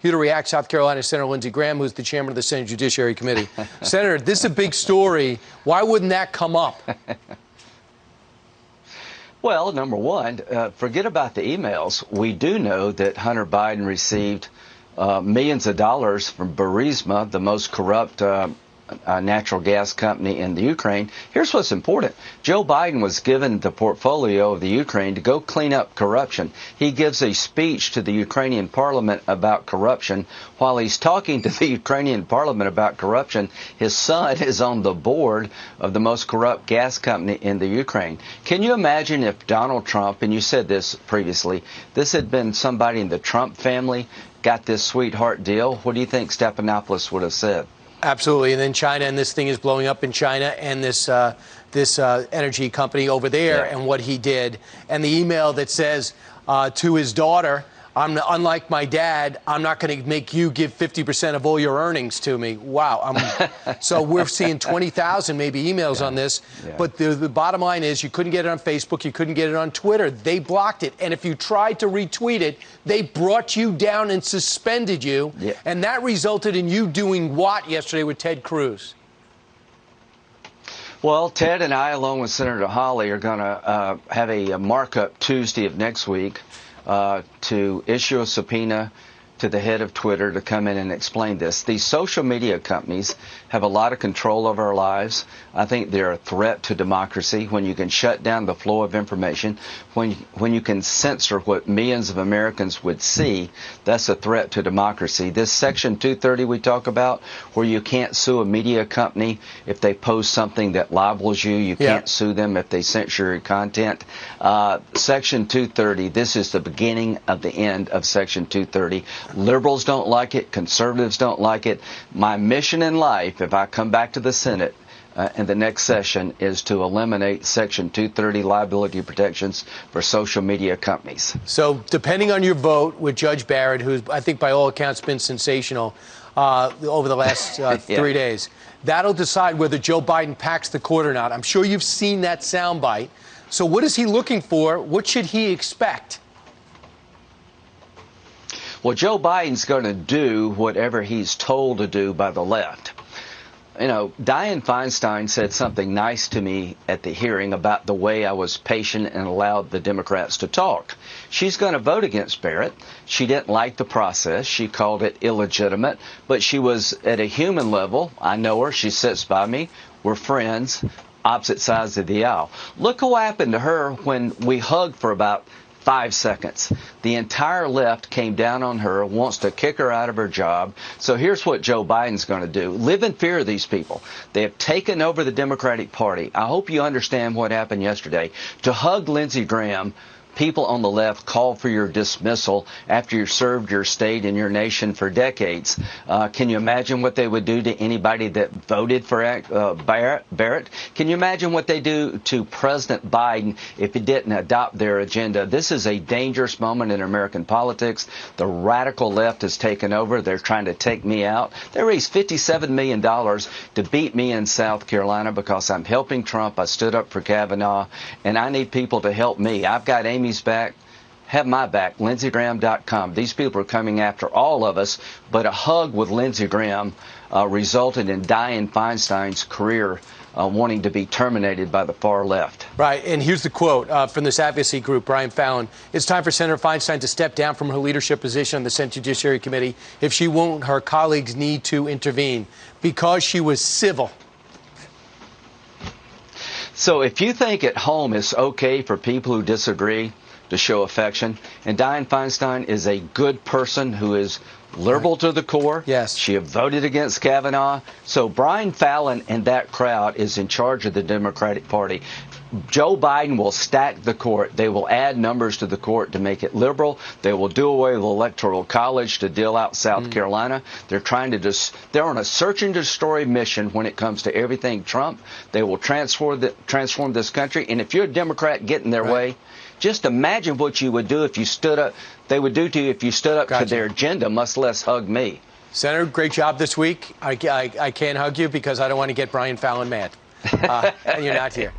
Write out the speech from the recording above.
you to react. South Carolina Senator Lindsey Graham, who's the chairman of the Senate Judiciary Committee. Senator, this is a big story. Why wouldn't that come up? Well, number one, forget about the emails. We do know that Hunter Biden received millions of dollars from Burisma, the most corrupt natural gas company in the Ukraine. Here's what's important. Joe Biden was given the portfolio of the Ukraine to go clean up corruption. He gives a speech to the Ukrainian parliament about corruption. While he's talking to the Ukrainian parliament about corruption, his son is on the board of the most corrupt gas company in the Ukraine. Can you imagine if Donald Trump, and you said this previously, this had been somebody in the Trump family, got this sweetheart deal? What do you think Stephanopoulos would have said? Absolutely. And then China, and this thing is blowing up in China, and this energy company over there, and what he did, and the email that says to his daughter, unlike my dad, I'm not going to make you give 50% of all your earnings to me. Wow. So we're seeing 20,000 maybe emails on this. But the bottom line is you couldn't get it on Facebook. You couldn't get it on Twitter. They blocked it. And if you tried to retweet it, they brought you down and suspended you. And that resulted in you doing what yesterday with Ted Cruz? Well, Ted and I, along with Senator Hawley, are going to have a markup Tuesday of next week to issue a subpoena to the head of Twitter to come in and explain this. These social media companies have a lot of control over our lives. I think they're a threat to democracy when you can shut down the flow of information, when you can censor what millions of Americans would see. That's a threat to democracy. This Section 230 we talk about, where you can't sue a media company if they post something that libels you. You can't sue them if they censor your content. Section 230, this is the beginning of the end of Section 230. Liberals don't like it. Conservatives don't like it. My mission in life, if I come back to the Senate in the next session, is to eliminate Section 230 liability protections for social media companies. So depending on your vote with Judge Barrett, who's, I think, by all accounts, been sensational over the last 3 days, that'll decide whether Joe Biden packs the court or not. I'm sure you've seen that soundbite. So what is he looking for? What should he expect? Well, Joe Biden's going to do whatever he's told to do by the left. You know, Dianne Feinstein said something nice to me at the hearing about the way I was patient and allowed the Democrats to talk. She's going to vote against Barrett. She didn't like the process. She called it illegitimate, but she was at a human level. I know her. She sits by me. We're friends, opposite sides of the aisle. Look what happened to her when we hugged for about 5 seconds. The entire left came down on her, wants to kick her out of her job. So here's what Joe Biden's going to do. Live in fear of these people. They have taken over the Democratic Party. I hope you understand what happened yesterday. To hug Lindsey Graham, people on the left call for your dismissal after you served your state and your nation for decades. Can you imagine what they would do to anybody that voted for Barrett? Can you imagine what they do to President Biden if he didn't adopt their agenda? This is a dangerous moment in American politics. The radical left has taken over. They're trying to take me out. They raised $57 million to beat me in South Carolina because I'm helping Trump. I stood up for Kavanaugh, and I need people to help me. I've got Amy's back. Have my back, lindseygraham.com. These people are coming after all of us, but a hug with Lindsey Graham resulted in Dianne Feinstein's career wanting to be terminated by the far left. Right, and here's the quote from this advocacy group, Brian Fallon. It's time for Senator Feinstein to step down from her leadership position on the Senate Judiciary Committee. If she won't, her colleagues need to intervene because she was civil. So if you think at home it's okay for people who disagree to show affection, and Dianne Feinstein is a good person who is liberal to the core. Yes. She voted against Kavanaugh. So Brian Fallon and that crowd is in charge of the Democratic Party. Joe Biden will stack the court. They will add numbers to the court to make it liberal. They will do away with the Electoral College to deal out South Carolina. They're trying to they're on a search and destroy mission when it comes to everything Trump. They will transform this country. And if you're a Democrat, get in their way. Just imagine what you would do if you stood up. They would do to you if you stood up to their agenda, much less hug me. Senator, great job this week. I can't hug you because I don't want to get Brian Fallon mad. And you're not here.